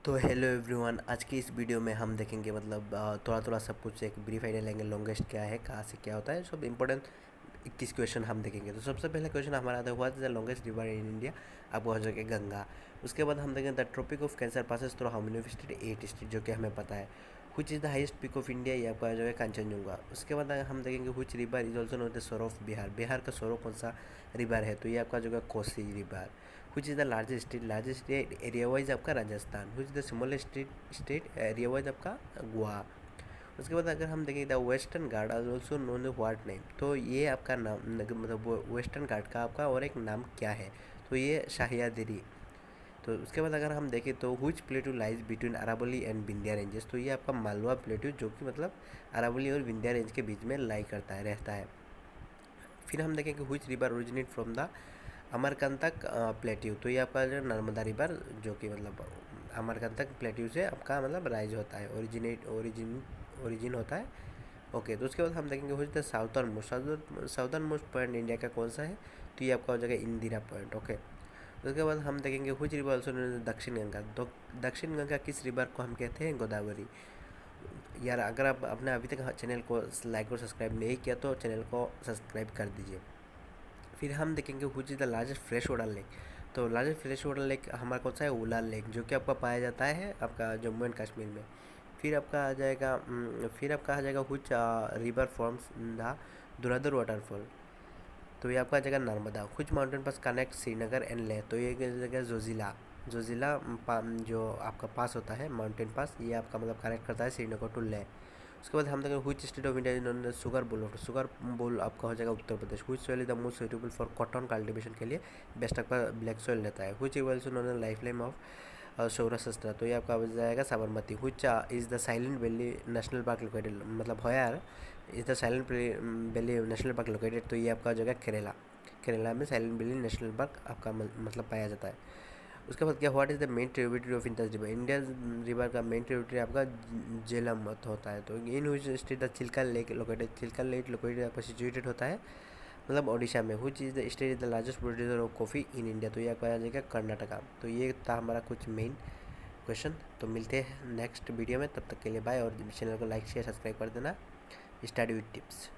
तो hello everyone, आज की इस वीडियो में हम देखेंगे मतलब थोड़ा थोड़ा सब कुछ एक ब्रीफ आइडिया लेंगे। लॉन्गेस्ट क्या है, कहाँ से क्या होता है, सब इंपॉर्टेंट 21 क्वेश्चन हम देखेंगे। तो सबसे पहले क्वेश्चन हमारा आता है what is the longest river in India. आपको हो जाएगा गंगा। उसके बाद हम देखेंगे the tropic of cancer passes through how many state, 8 state, जो कि हमें पता है। Which is the highest peak of India, ये आपका हो जाएगा कांचनजुंगा। उसके बाद हम देखेंगे which river is also known the sorrow of Bihar. Bihar का सोरो कौन सा रिवर है, तो ये आपका जो है Kosi river. Which is the largest state area wise आपका Rajasthan. Which is the smallest state area wise आपका गोवा। उसके बाद अगर हम देखें the western ghat are also known what name, तो ये आपका नाम मतलब वेस्टर्न घाट का आपका और एक नाम क्या है, तो ये शाहियादेरी। तो उसके बाद अगर हम देखें तो which plateau lies between Aravalli and Vindhya ranges, तो ये आपका मालवा प्लेटू जो कि मतलब अरावली और विंध्या रेंज के बीच में लाई करता है रहता है। फिर हम देखेंगे हुच river originate from the Amarkantak plateau, तो ये आपका जो नर्मदा रिवर जो कि मतलब अमरकंटक प्लेट्यू से आपका मतलब राइज होता है, ओरिजिन होता है। ओके, तो उसके बाद हम देखेंगे हुई the southern most point India का कौन सा है, तो ये आपका हो जाएगा इंदिरा पॉइंट। ओके, उसके बाद हम देखेंगे हुई रिवर ऑल्सो दक्षिण गंगा। तो दक्षिण गंगा किस रिवर को हम कहते हैं, गोदावरी। यार अगर आप अपने अभी तक चैनल को लाइक और सब्सक्राइब नहीं किया तो चैनल को सब्सक्राइब कर दीजिए। फिर हम देखेंगे हुच is the largest fresh water lake. तो लार्जेस्ट फ्रेश वाटर लेक हमारा कौन सा है, उलाल लेक, जो कि आपका पाया जाता है आपका जम्मू एंड कश्मीर में। फिर आपका आ जाएगा which river forms the Dhuandhar waterfall, तो ये आपका आ जाएगा Narmada. Which mountain pass connect Srinagar and Leh, तो ये जगह जोजिला। जोजिला जो आपका पास होता है माउंटेन पास, ये आपका मतलब कनेक्ट करता है श्रीनगर टू लेह। उसके बाद हम देखेंगे हुच स्टेट ऑफ इंडिया इन्होंने शुगर बोल, शुगर बोल आपका हो जाएगा Uttar Pradesh. Which soil is the most suitable for cotton cultivation के लिए बेस्ट आपका ब्लैक सॉइल रहता है। Which is also life line of Saurashtra, तो ये आपका हो जाएगा Sabarmati. Which is the silent valley national park located, मतलब where is the silent valley national park located, तो ये आपका हो जाएगा केरला। केरला में साइलेंट वैली नेशनल पार्क आपका मतलब पाया जाता है। उसके बाद क्या, what is the main tributary of Indus river. Indus river का मेन ट्रिब्यूटरी आपका झेलम होता है। तो in which state the Chilika lake located आपका सिचुएटेड होता है मतलब ओडिशा में। Which is the state is the largest producer of coffee in India, तो ये आपका आ जाएगा कर्नाटका। तो ये था हमारा कुछ मेन क्वेश्चन। तो मिलते हैं नेक्स्ट वीडियो में, तब तक के लिए बाय, और चैनल को लाइक शेयर सब्सक्राइब कर देना। Study with tips.